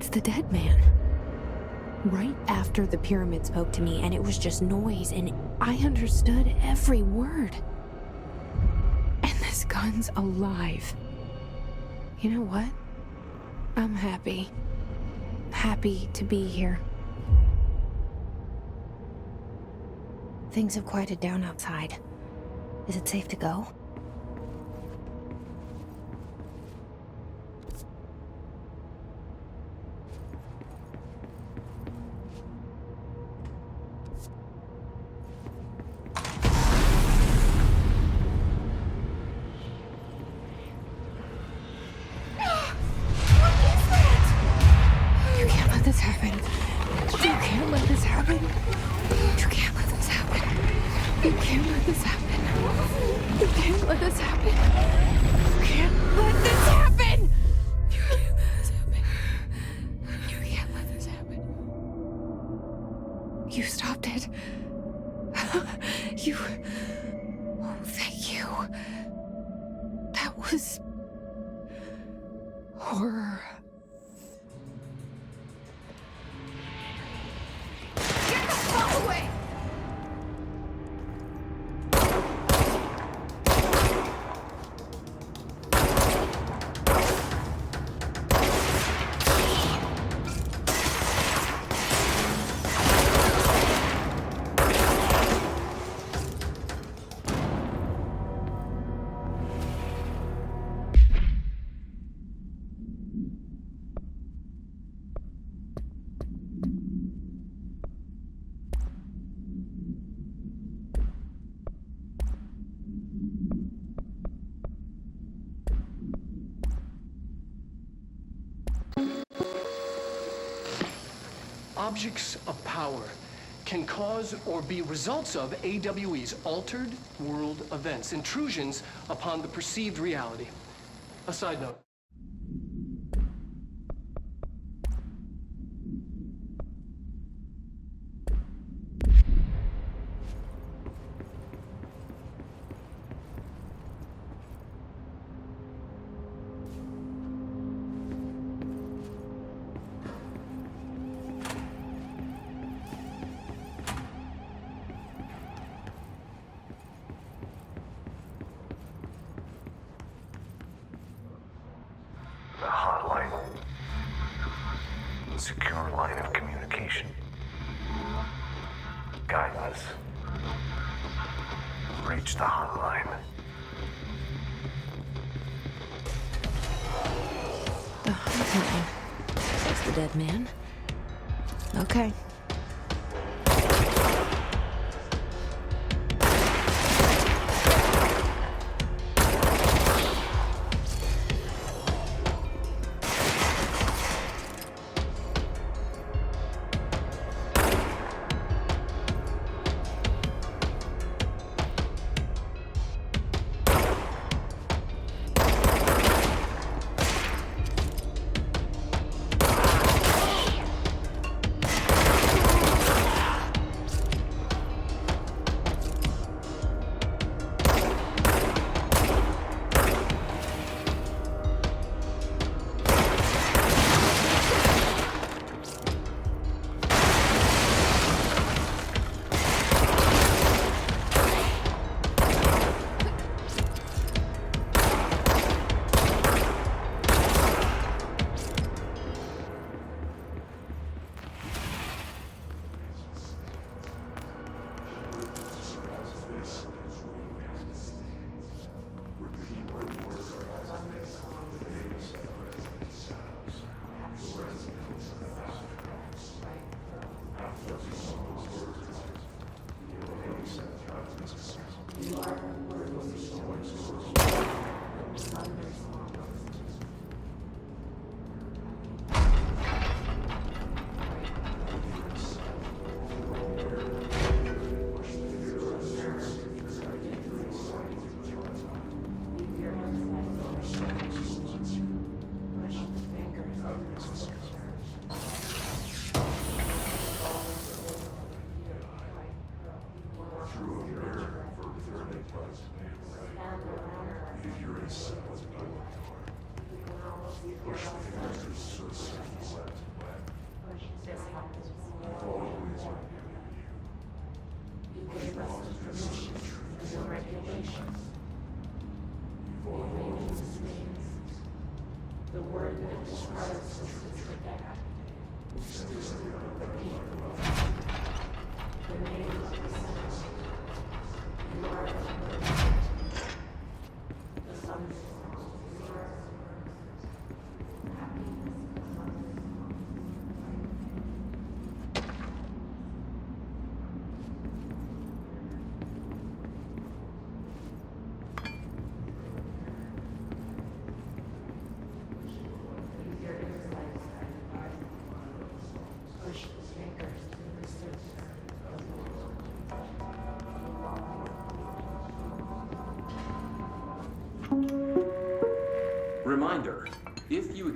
was the dead man. Right after the pyramid spoke to me, and it was just noise, and I understood every word. And this gun's alive. You know what? I'm happy. Happy to be here. Things have quieted down outside. Is it safe to go? This happen. You can't let this happen. You can't let this happen. You can't let this happen. You can't let this happen. You can't let this happen. You can't let this happen. You can't let this happen. You stopped it. You. Oh, thank you. That was horror. Objects of power can cause or be results of AWE's altered world events, intrusions upon the perceived reality. A side note. The hotline. Secure line of communication. Guidance. Reach the hotline. The hotline. That's the dead man. Okay.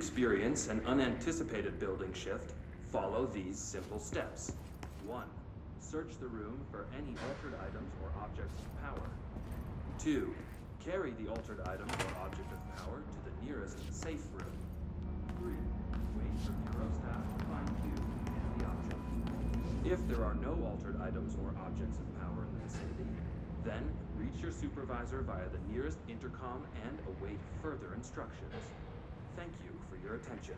experience an unanticipated building shift, follow these simple steps. 1. Search the room for any altered items or objects of power. 2. Carry the altered item or object of power to the nearest safe room. 3. Wait for Bureau staff to find you and the object. If there are no altered items or objects of power in the vicinity, then reach your supervisor via the nearest intercom and await further instructions. Thank you for your attention.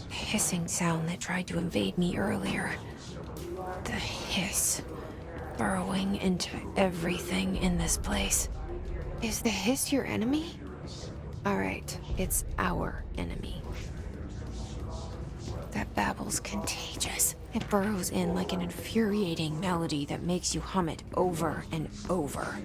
Hissing sound that tried to invade me earlier. The hiss, burrowing into everything in this place. Is the hiss your enemy? Alright, it's our enemy. That babble's contagious. It burrows in like an infuriating melody that makes you hum it over and over.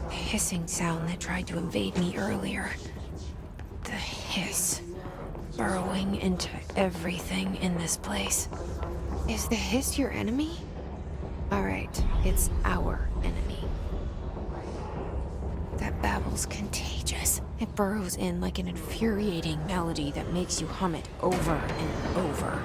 The hissing sound that tried to invade me earlier. The hiss. Burrowing into everything in this place. Is the hiss your enemy? Alright, it's our enemy. That babble's contagious. It burrows in like an infuriating melody that makes you hum it over and over.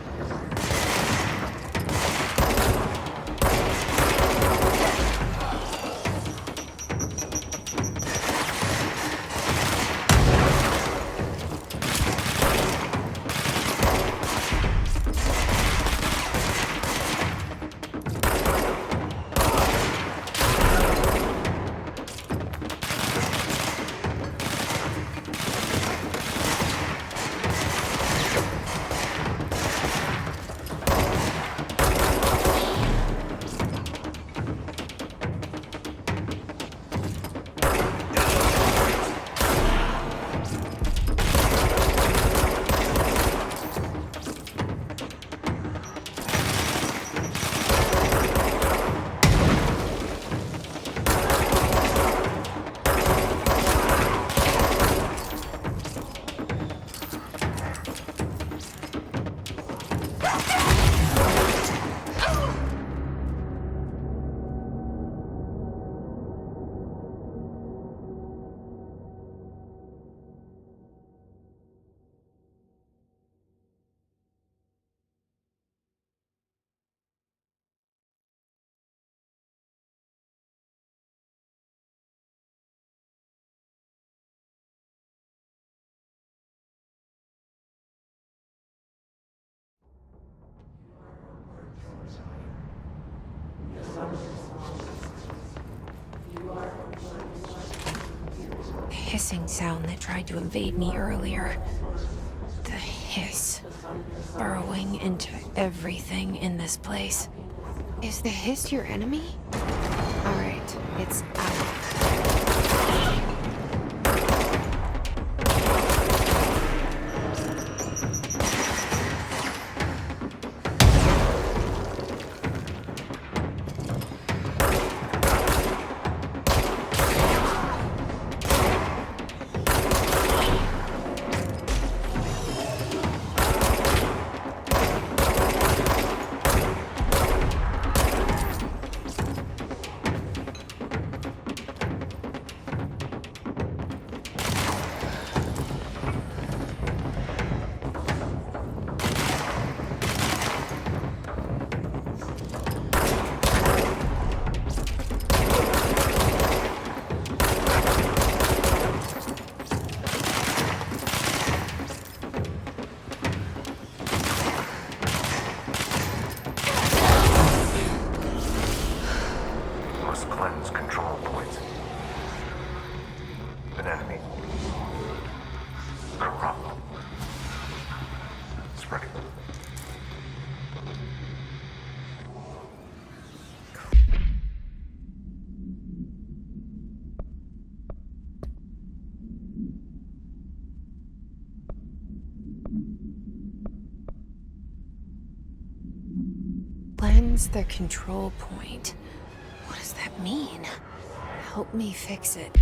The hissing sound that tried to invade me earlier. The hiss. Burrowing into everything in this place. Is the hiss your enemy? Alright, it's our. Must cleanse control points. An enemy. Corrupt. Spreading. Cleanse the control point. What does that mean? Help me fix it.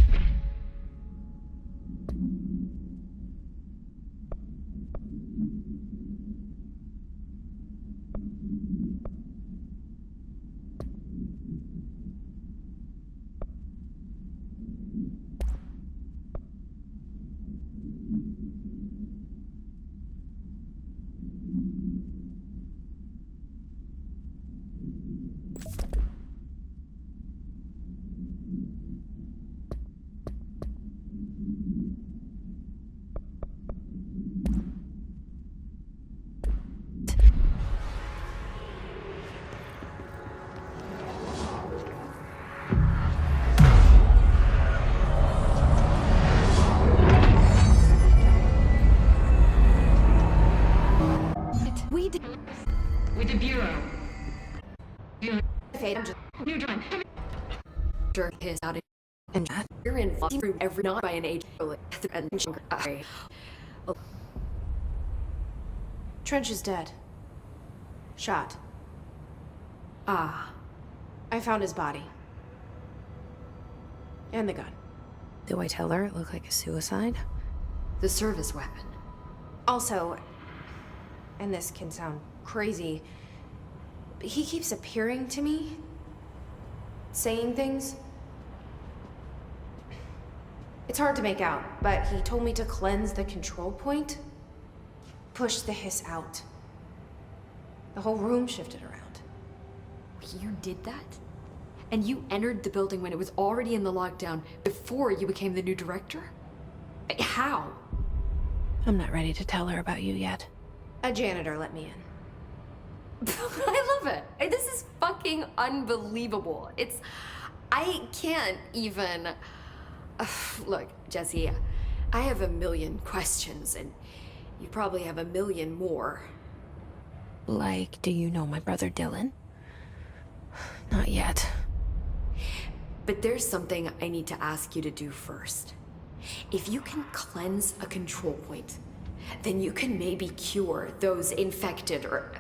With the Bureau. New drawing. Jerk his out and you're in through every not by an age and Trench is dead. Shot. Ah. I found his body. And the gun. Do I tell her it looked like a suicide? The service weapon. Also, and this can sound crazy, but he keeps appearing to me, saying things. It's hard to make out, but he told me to cleanse the control point, push the hiss out. The whole room shifted around. You did that? And you entered the building when it was already in the lockdown before you became the new director? How? I'm not ready to tell her about you yet. A janitor let me in. I love it. This is fucking unbelievable. I can't even... Look, Jesse, I have a million questions, and you probably have a million more. Like, do you know my brother Dylan? Not yet. But there's something I need to ask you to do first. If you can cleanse a control point, then you can maybe cure those infected or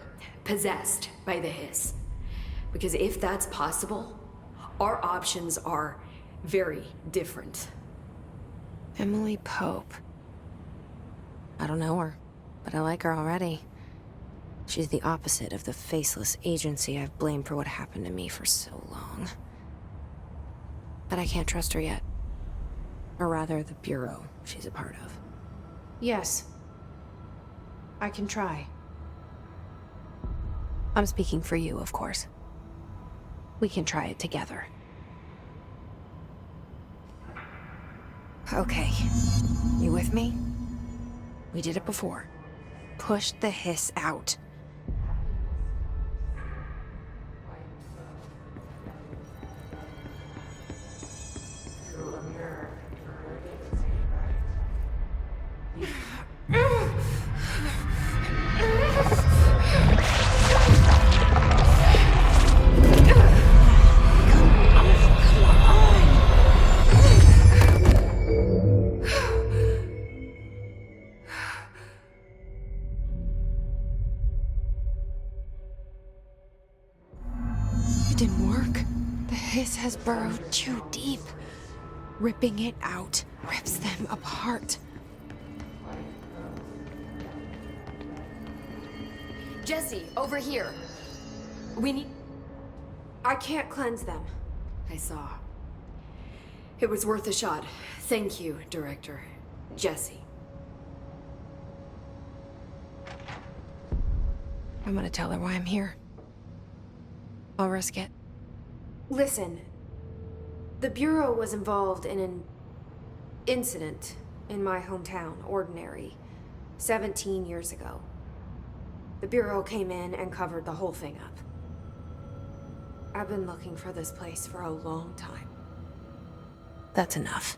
possessed by the hiss. Because if that's possible, our options are very different. Emily Pope. I don't know her, but I like her already. She's the opposite of the faceless agency I've blamed for what happened to me for so long. But I can't trust her yet. Or rather, the bureau she's a part of. Yes. I can try. I'm speaking for you, of course. We can try it together. Okay. You with me? We did it before. Push the hiss out. Has burrowed too deep. Ripping it out rips them apart. Jesse, over here. We need... I can't cleanse them. I saw. It was worth a shot. Thank you, Director. Jesse. I'm gonna tell her why I'm here. I'll risk it. Listen, the Bureau was involved in an incident in my hometown, Ordinary, 17 years ago. The Bureau came in and covered the whole thing up. I've been looking for this place for a long time. That's enough.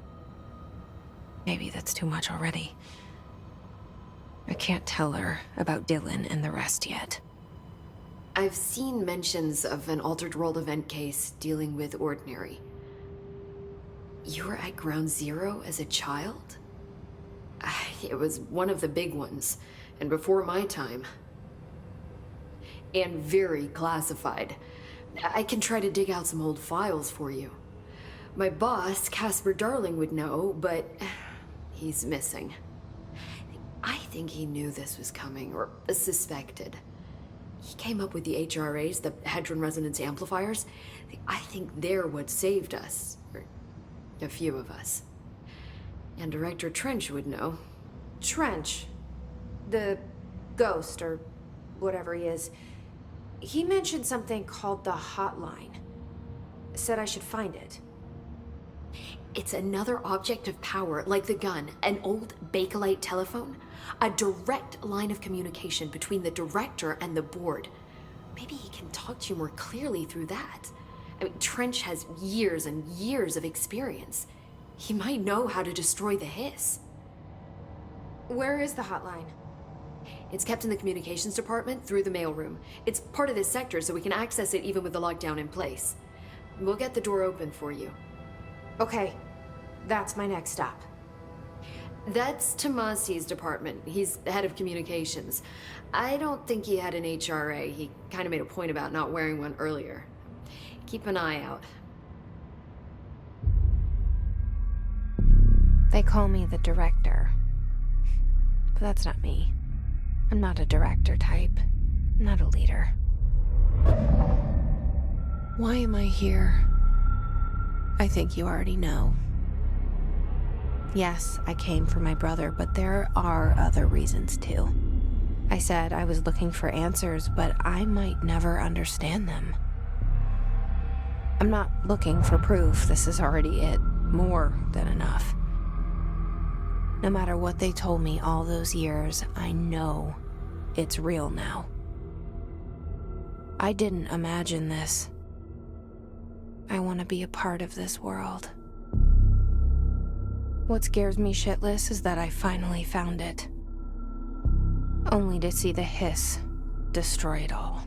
Maybe that's too much already. I can't tell her about Dylan and the rest yet. I've seen mentions of an Altered World event case dealing with Ordinary. You were at Ground Zero as a child? It was one of the big ones, and before my time. And very classified. I can try to dig out some old files for you. My boss, Casper Darling, would know, but he's missing. I think he knew this was coming, or suspected. He came up with the HRAs, the Hadron Resonance Amplifiers. I think they're what saved us. Or a few of us. And Director Trench would know. Trench? The ghost, or whatever he is. He mentioned something called the hotline. Said I should find it. It's another object of power, like the gun, an old Bakelite telephone. A direct line of communication between the director and the board. Maybe he can talk to you more clearly through that. I mean, Trench has years and years of experience. He might know how to destroy the hiss. Where is the hotline? It's kept in the communications department through the mailroom. It's part of this sector, so we can access it even with the lockdown in place. We'll get the door open for you. Okay, that's my next stop. That's Tomasi's department. He's the head of communications. I don't think he had an HRA. He kind of made a point about not wearing one earlier. Keep an eye out. They call me the director. But that's not me. I'm not a director type. I'm not a leader. Why am I here? I think you already know. Yes, I came for my brother, but there are other reasons too. I said I was looking for answers, but I might never understand them. I'm not looking for proof. This is already it. More than enough. No matter what they told me all those years, I know it's real now. I didn't imagine this. I want to be a part of this world. What scares me shitless is that I finally found it. Only to see the hiss destroy it all.